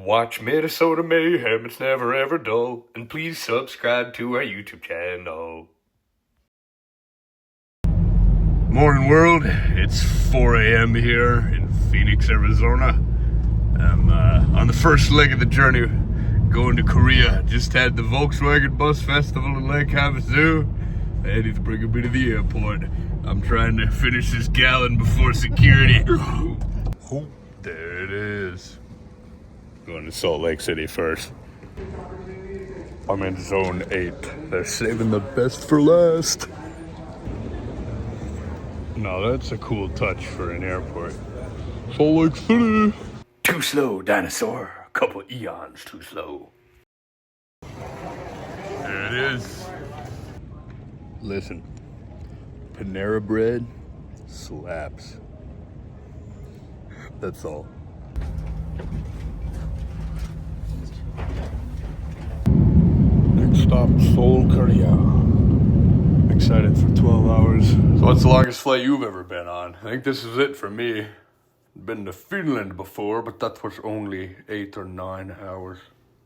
Watch Minnesota Mayhem, it's never ever dull. And please subscribe to our YouTube channel. Morning world, it's 4 a.m. here in Phoenix, Arizona. I'm on the first leg of the journey going to Korea. Just had the Volkswagen Bus Festival in Lake Havasu. I need to bring me to the airport. I'm trying to finish this gallon before security. There it is. Going to Salt Lake City first. I'm in zone 8. They're saving the best for last. No, that's a cool touch for an airport. Salt Lake City. Too slow, dinosaur. A couple eons too slow. There it is. Listen, Panera bread slaps. That's all. Next stop, Seoul, Korea. Excited for 12 hours. So what's the longest flight you've ever been on? I think this is it for me. Been to Finland before, but that was only 8 or 9 hours.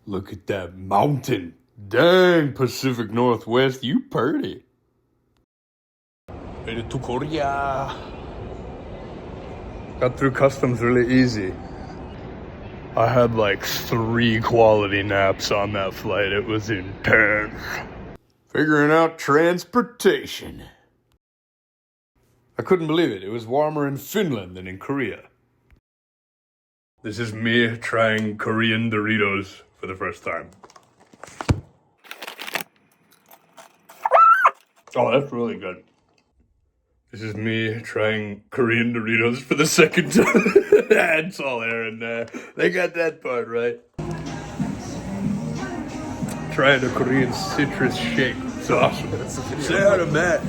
Look at that mountain. Dang, Pacific Northwest, you pretty. Made it to Korea. Got through customs really easy. I had like 3 quality naps on that flight. It was intense. Figuring out transportation. I couldn't believe it. It was warmer in Finland than in Korea. This is me trying Korean Doritos for the first time. Oh, that's really good. This is me trying Korean Doritos for the second time. It's all there and there. They got that part right. Trying a Korean citrus shake. It's awesome. Say hi to Matt.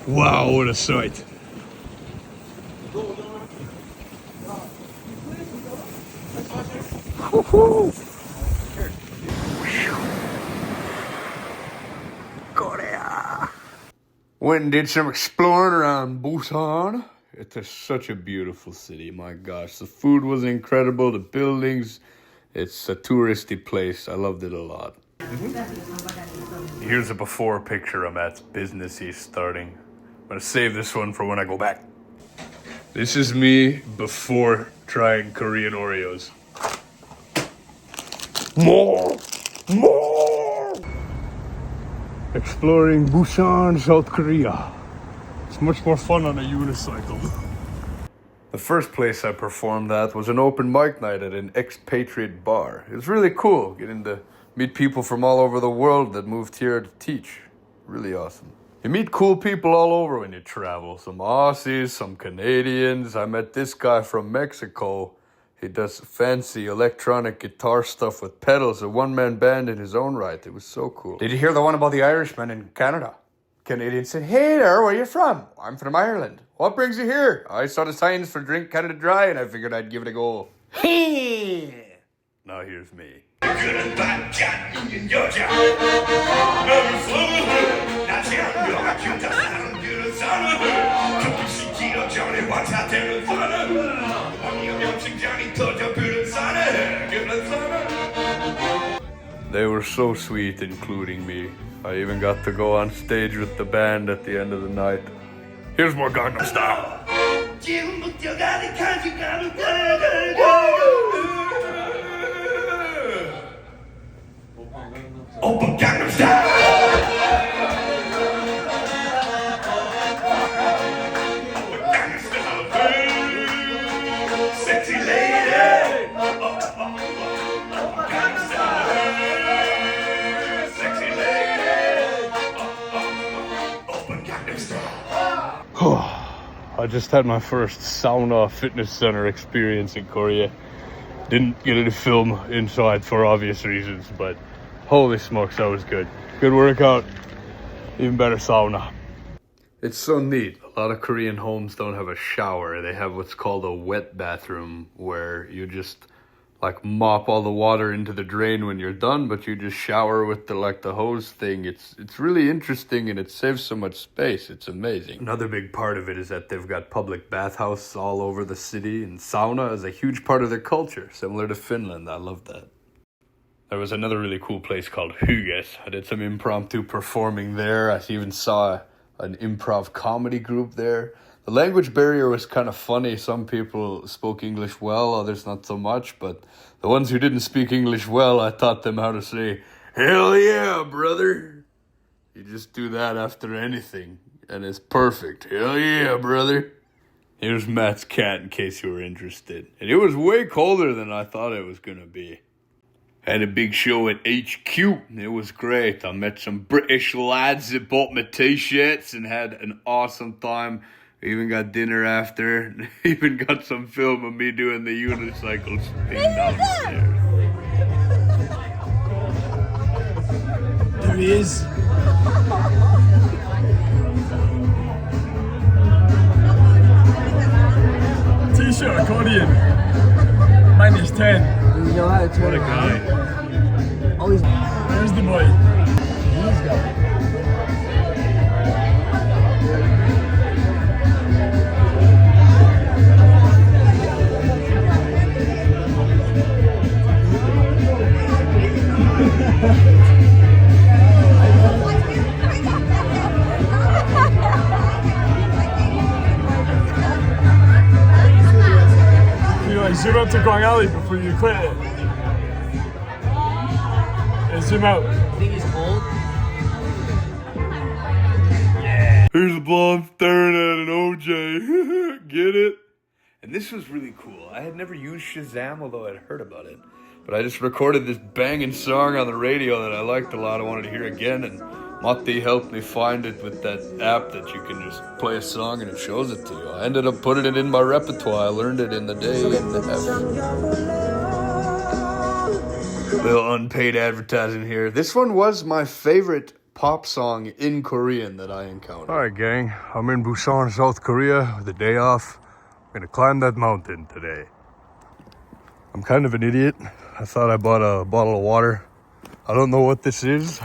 Wow, what a sight. Woohoo! Korea. Went and did some exploring around Busan. It's such a beautiful city, my gosh. The food was incredible, the buildings. It's a touristy place. I loved it a lot. Here's a before picture of Matt's business he's starting. I'm gonna save this one for when I go back. This is me before trying Korean Oreos. More! Exploring Busan, South Korea. It's much more fun on a unicycle. The first place I performed at was an open mic night at an expatriate bar. It was really cool getting to meet people from all over the world that moved here to teach. Really awesome. You meet cool people all over when you travel. Some Aussies, some Canadians. I met this guy from Mexico. He does fancy electronic guitar stuff with pedals, a one-man band in his own right. It was so cool. Did you hear the one about the Irishman in Canada? Canadian said, "Hey there, where are you from?" "I'm from Ireland." "What brings you here?" "I saw the signs for Drink Canada Dry and I figured I'd give it a go." Now here's me. They were so sweet, including me. I even got to go on stage with the band at the end of the night. Here's more Gangnam Style. Open Gangnam Style. Sexy lady. Gangnam Style. Sexy lady. Open Gangnam Style. I just had my first sauna fitness center experience in Korea. Didn't get to film inside for obvious reasons, but holy smokes, that was good. Good workout, even better sauna. It's so neat. A lot of Korean homes don't have a shower. They have what's called a wet bathroom, where you just like mop all the water into the drain when you're done, but you just shower with the hose thing. It's really interesting, and it saves so much space. It's amazing. Another big part of it is that they've got public bathhouses all over the city, and sauna is a huge part of their culture, similar to Finland. I love that. There was another really cool place called Huges. I did some impromptu performing there. I even saw an improv comedy group there. The language barrier was kind of funny. Some people spoke English well, others not so much. But the ones who didn't speak English well, I taught them how to say, "Hell yeah, brother." You just do that after anything, and it's perfect. "Hell yeah, brother." Here's Matt's cat in case you were interested. And it was way colder than I thought it was going to be. Had a big show at HQ. It was great. I met some British lads that bought me t-shirts and had an awesome time. Even got dinner after. Even got some film of me doing the unicycle spin downstairs. There he is. T-shirt accordion. Minus 10. You know how to turn What a around. guy. Oh, he's There's the boy. got it. You like zoom out to Guang Alley before you quit it. Yeah, zoom out. I think he's cold. Here's a blonde staring at an OJ. Get it? And this was really cool. I had never used Shazam, although I'd heard about it. But I just recorded this banging song on the radio that I liked a lot. I wanted to hear again, and Matti helped me find it with that app that you can just play a song and it shows it to you. I ended up putting it in my repertoire. I learned it in the day and a half. Little unpaid advertising here. This one was my favorite pop song in Korean that I encountered. All right, gang. I'm in Busan, South Korea with a day off. I'm gonna climb that mountain today. I'm kind of an idiot. I thought I bought a bottle of water. I don't know what this is.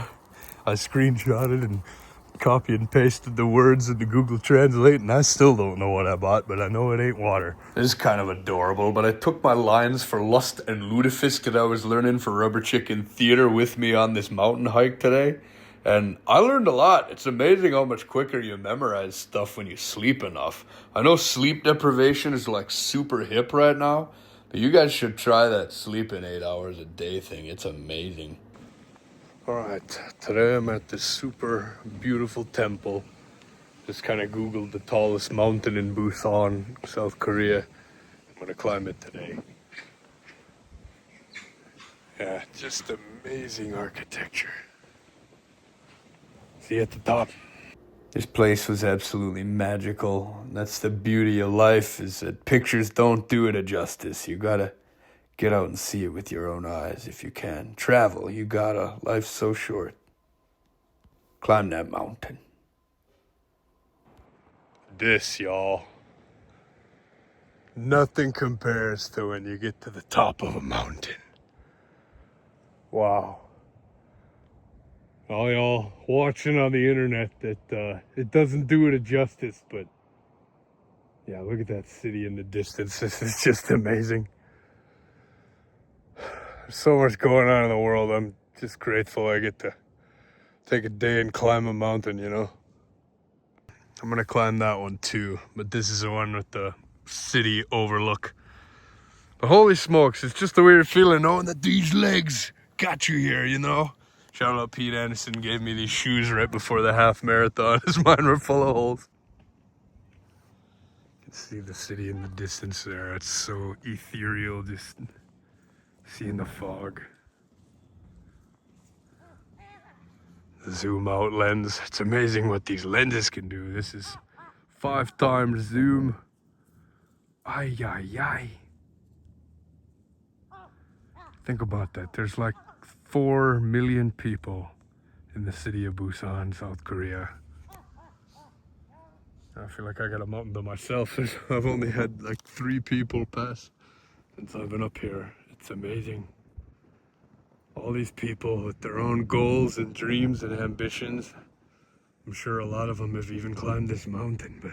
I screenshotted and copy and pasted the words into Google Translate, and I still don't know what I bought, but I know it ain't water. This is kind of adorable, but I took my lines for Lust and Lutefisk that I was learning for Rubber Chicken Theater with me on this mountain hike today, and I learned a lot. It's amazing how much quicker you memorize stuff when you sleep enough. I know sleep deprivation is like super hip right now, but you guys should try that sleeping 8 hours a day thing. It's amazing. Alright, today I'm at this super beautiful temple. Just kind of Googled the tallest mountain in Busan, South Korea. I'm gonna climb it today. Yeah, just amazing architecture. See you at the top. This place was absolutely magical. That's the beauty of life, is that pictures don't do it a justice. You gotta get out and see it with your own eyes if you can. Travel, you gotta. Life's so short. Climb that mountain. This, y'all. Nothing compares to when you get to the top of a mountain. Wow. All y'all watching on the internet that it doesn't do it a justice, but yeah, look at that city in the distance. This is just amazing. There's so much going on in the world. I'm just grateful I get to take a day and climb a mountain, you know. I'm gonna climb that one too, but this is the one with the city overlook. But holy smokes, it's just a weird feeling knowing that these legs got you here, you know. Shout out Pete Anderson, gave me these shoes right before the half marathon, as mine were full of holes. You can see the city in the distance there. It's so ethereal, just seeing the fog. The zoom out lens. It's amazing what these lenses can do. This is 5 times zoom. Ay, ay, ay. Think about that. There's like 4 million people in the city of Busan, South Korea. I feel like I got a mountain to myself. I've only had like 3 people pass since I've been up here. It's amazing. All these people with their own goals and dreams and ambitions. I'm sure a lot of them have even climbed this mountain, but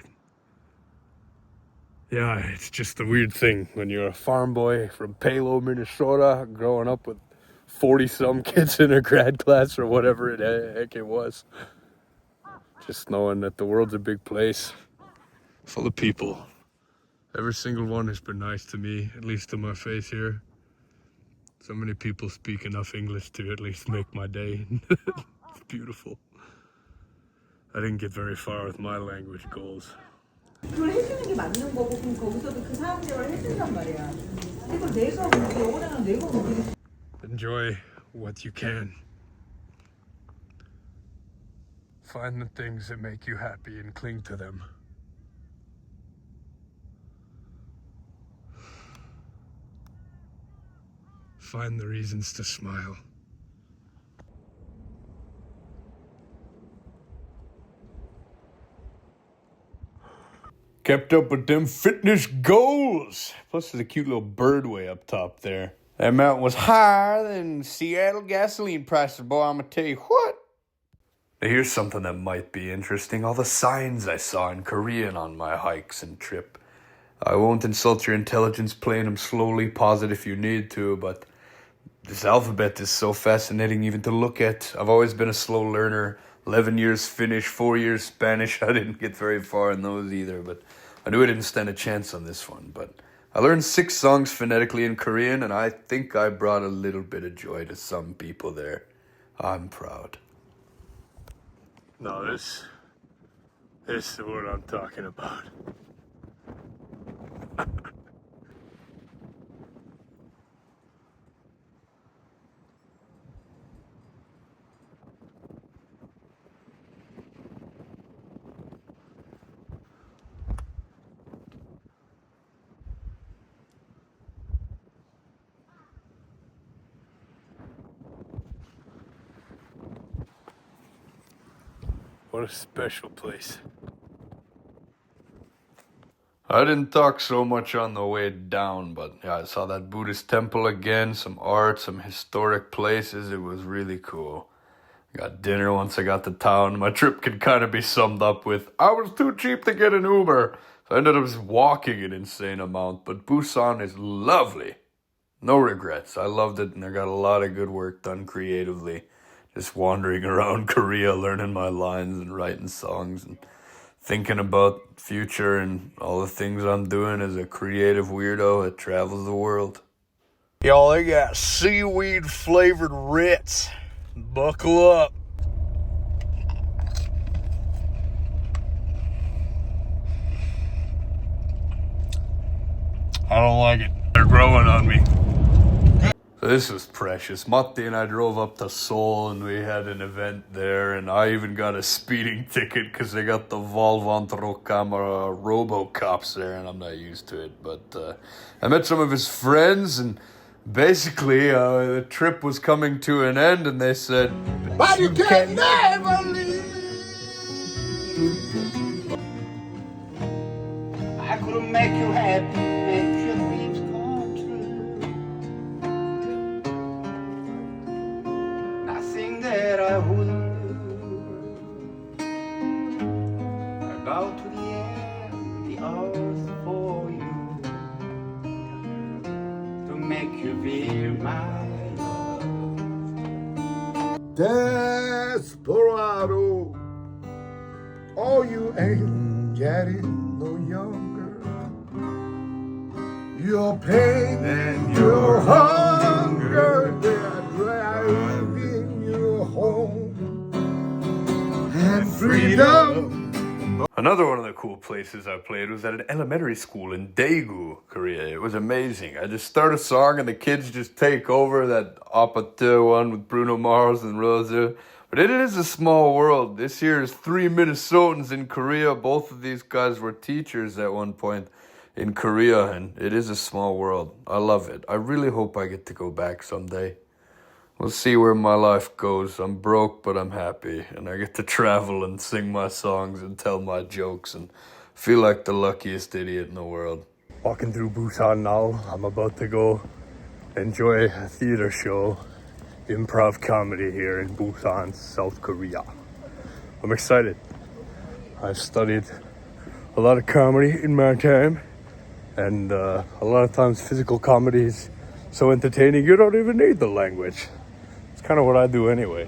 yeah, it's just a weird thing when you're a farm boy from Palo, Minnesota, growing up with 40-some kids in a grad class or whatever heck it was. Just knowing that the world's a big place, full of people. Every single one has been nice to me, at least to my face here. So many people speak enough English to at least make my day. It's beautiful. I didn't get very far with my language goals. 그걸 해주는 게 맞는 거고 그럼 거기서도 그 사람 대화를 해준단 말이야. 근데 그걸 내가 영어랑 내가 모르겠어. Enjoy what you can. Find the things that make you happy and cling to them. Find the reasons to smile. Kept up with them fitness goals. Plus, there's a cute little bird way up top there. That mountain was higher than Seattle gasoline prices, boy. I'm gonna tell you what. Now, here's something that might be interesting. All the signs I saw in Korean on my hikes and trip. I won't insult your intelligence playing them slowly. Pause it if you need to, but this alphabet is so fascinating even to look at. I've always been a slow learner. 11 years Finnish, 4 years Spanish. I didn't get very far in those either, but I knew I didn't stand a chance on this one. But I learned 6 songs phonetically in Korean, and I think I brought a little bit of joy to some people there. I'm proud. No, this is what I'm talking about. What a special place. I didn't talk so much on the way down, but yeah, I saw that Buddhist temple again, some art, some historic places. It was really cool. Got dinner once I got to town. My trip could kind of be summed up with, I was too cheap to get an Uber. So I ended up just walking an insane amount, but Busan is lovely. No regrets. I loved it, and I got a lot of good work done creatively. Just wandering around Korea, learning my lines and writing songs and thinking about future and all the things I'm doing as a creative weirdo that travels the world. Y'all, they got seaweed flavored Ritz. Buckle up. I don't like it. They're growing on me. This was precious. Matti and I drove up to Seoul and we had an event there, and I even got a speeding ticket because they got the Volvantro camera RoboCops there, and I'm not used to it. But I met some of his friends, and basically the trip was coming to an end, and they said, But you can never leave. I couldn't make you happy, make your dreams come true. Nothing that I wouldn't do. I go to the end, the earth for you, to make you feel my love. Desperado, oh, you ain't getting no younger. Your pain and your hunger, they are driving you home. And freedom. Another one of the cool places I played was at an elementary school in Daegu, Korea. It was amazing. I just start a song and the kids just take over, that Apate one with Bruno Mars and Rosa. But it is a small world. This year is 3 Minnesotans in Korea. Both of these guys were teachers at one point in Korea, and it is a small world. I love it. I really hope I get to go back someday. We'll see where my life goes. I'm broke, but I'm happy. And I get to travel and sing my songs and tell my jokes and feel like the luckiest idiot in the world. Walking through Busan now. I'm about to go enjoy a theater show, improv comedy here in Busan, South Korea. I'm excited. I've studied a lot of comedy in my time, and a lot of times physical comedy is so entertaining you don't even need the language. It's kind of what I do anyway.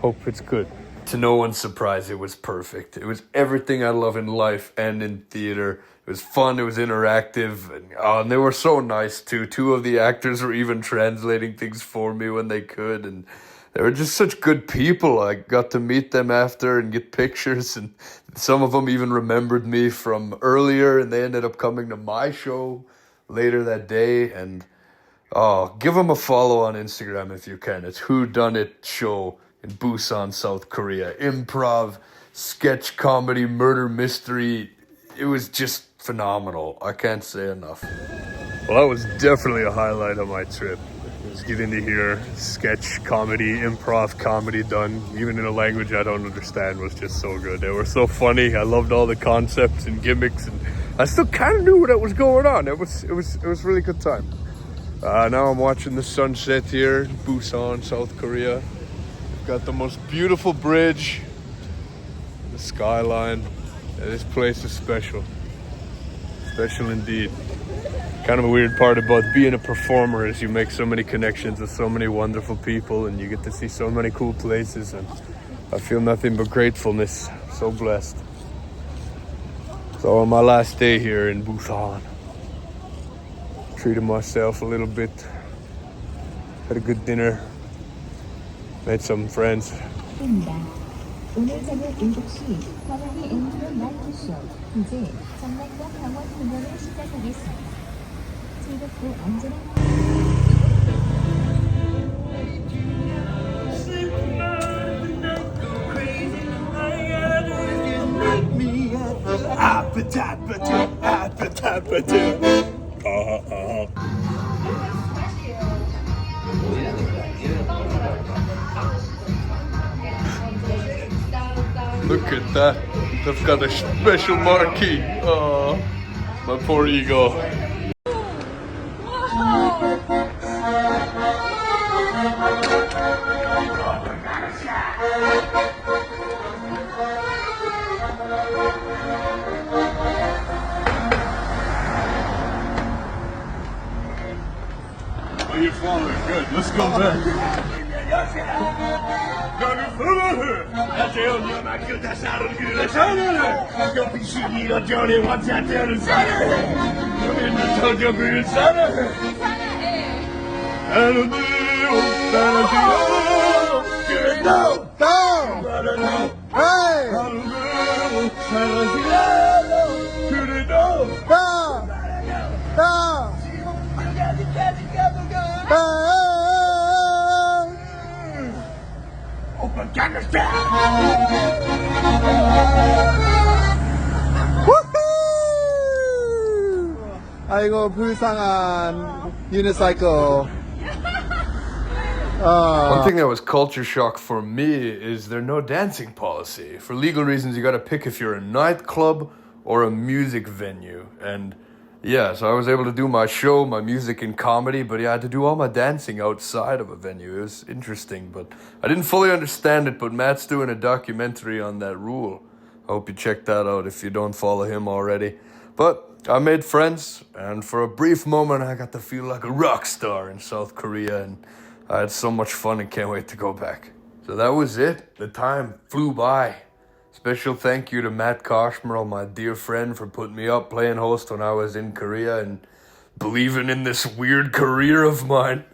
Hope it's good. To no one's surprise, it was perfect. It was everything I love in life and in theater. It was fun, it was interactive, and they were so nice too. Two of the actors were even translating things for me when they could, and they were just such good people. I got to meet them after and get pictures, and some of them even remembered me from earlier, and they ended up coming to my show later that day. And give them a follow on Instagram if you can. It's Who Done It Show in Busan, South Korea. Improv, sketch comedy, murder mystery. It was just phenomenal. I can't say enough. Well, that was definitely a highlight of my trip. It was getting to hear sketch comedy, improv comedy done, even in a language I don't understand, was just so good. They were so funny. I loved all the concepts and gimmicks, and I still kind of knew what was going on. It was a really good time. Now I'm watching the sunset here in Busan, South Korea. We've got the most beautiful bridge, the skyline. This place is special. Special indeed. Kind of a weird part about being a performer is you make so many connections with so many wonderful people, and you get to see so many cool places, and I feel nothing but gratefulness. So blessed. So on my last day here in Busan, treated myself a little bit, had a good dinner, made some friends. 오늘 저녁 7시 광안리 엔드로 나이트쇼 이제 전남과 강원 공연을 시작하겠습니다. 즐겁고 안전한 Look at that. They've got a special marquee. Oh, my poor ego. Oh, you're following. Good. Let's go back. 아이고 불쌍한 unicycle. One thing that was culture shock for me is there's no dancing policy. For legal reasons, you gotta pick if you're a nightclub or a music venue. And yeah, so I was able to do my show, my music and comedy, but yeah, I had to do all my dancing outside of a venue. It was interesting, but I didn't fully understand it, but Matt's doing a documentary on that rule. I hope you check that out if you don't follow him already. But I made friends, and for a brief moment, I got to feel like a rock star in South Korea, and I had so much fun and can't wait to go back. So that was it. The time flew by. Special thank you to Matt Koshmerl, my dear friend, for putting me up playing host when I was in Korea and believing in this weird career of mine.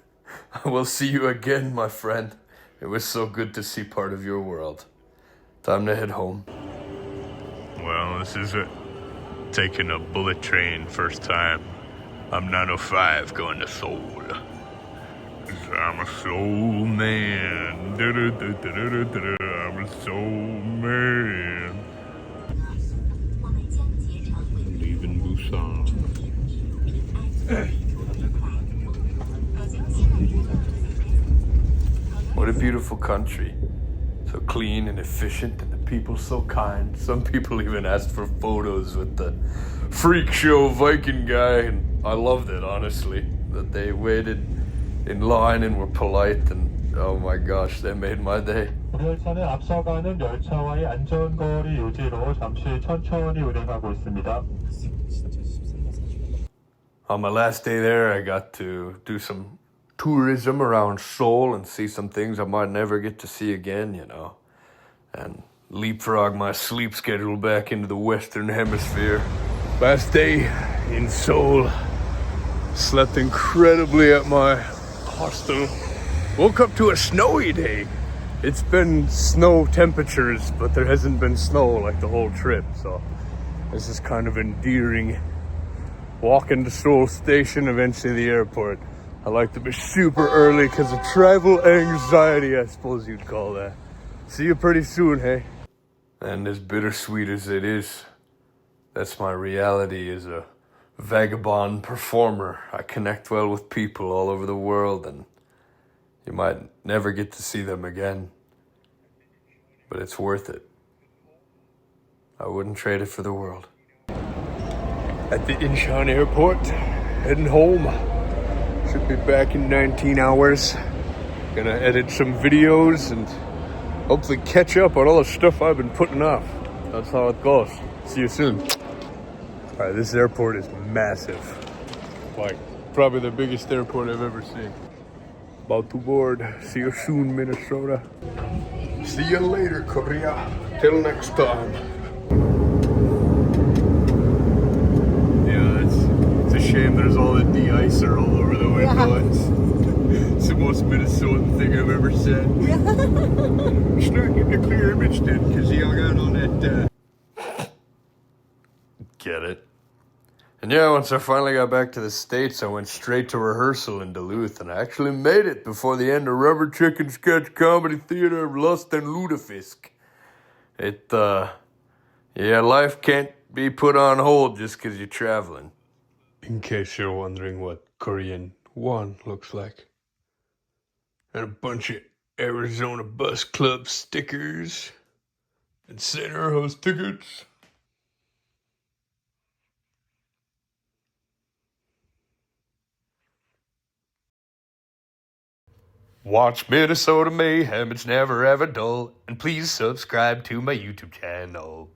I will see you again, my friend. It was so good to see part of your world. Time to head home. Well, this is it. Taking a bullet train first time. I'm 905 going to Seoul. I'm a soul man. I'm a soul man. Leaving Busan. What a beautiful country. So clean and efficient, and the people so kind. Some people even asked for photos with the freak show Viking guy, and I loved it, honestly. but they waited in line and were polite, and oh my gosh, they made my day. 우리 열차는 앞서가는 열차와의 안전거리 유지로 잠시 천천히 운행하고 있습니다. On my last day there, I got to do some tourism around Seoul and see some things I might never get to see again, you know, and leapfrog my sleep schedule back into the Western Hemisphere. Last day in Seoul. Slept incredibly at my hostel. Woke up to a snowy day. It's been snow temperatures, but there hasn't been snow like the whole trip, so this is kind of endearing. Walking to Seoul Station, eventually the airport. I like to be super early because of travel anxiety, I suppose you'd call that. See you pretty soon, hey? And as bittersweet as it is, that's my reality as a vagabond performer. I connect well with people all over the world, and you might never get to see them again. But it's worth it. I wouldn't trade it for the world. At the Incheon airport, heading home. Should be back in 19 hours. Gonna edit some videos and hopefully catch up on all the stuff I've been putting off. That's how it goes. See you soon. Alright, this airport is massive. Like, probably the biggest airport I've ever seen. About to board. See you soon, Minnesota. See you later, Korea. Till next time. Yeah, it's a shame there's all the de-icer all over the window. It's the most Minnesotan thing I've ever said. It's not getting a clear image then, because he hung out on that, Get it? And yeah, once I finally got back to the States, I went straight to rehearsal in Duluth, and I actually made it before the end of Rubber Chicken Sketch Comedy Theater of Lust and Lutefisk. Yeah, life can't be put on hold just because you're traveling. In case you're wondering what Korean won looks like. And a bunch of Arizona Bus Club stickers. And center house tickets. Watch Minnesota Mayhem, it's never ever dull. And please subscribe to my YouTube channel.